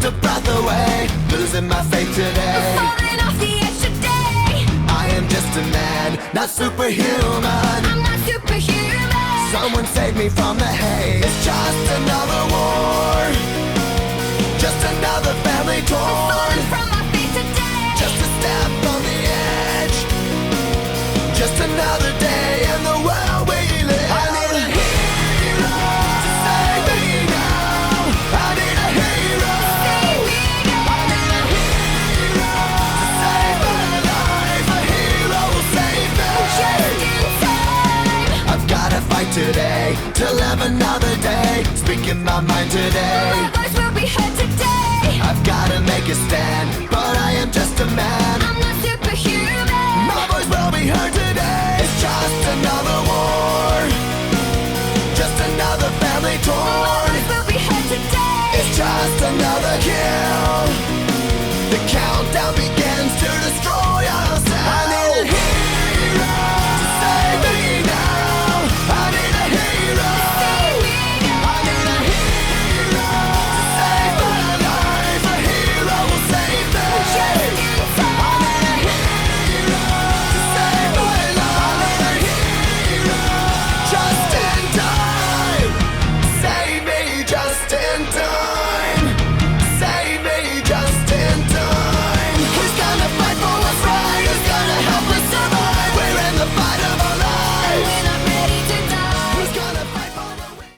a breath away, losing my faith today. Falling off the edge today. I am just a man, not superhuman. I'm not superhuman. Someone save me from the hate. It's just another war, just another family torn. Falling from my feet today. Just a step on the edge, just another day in the world we live. I need a hero to save me now. I need a hero. Save me now. I need a hero to save my life. A hero will save me. Just in time. I've gotta fight today to live another day, speaking my mind today. My voice will be heard today. I've gotta make a stand, but I am just a man. I'm not superhuman. My voice will be heard today. It's just another war, just another family My torn. voice will be heard today. It's just another kill. The countdown begins.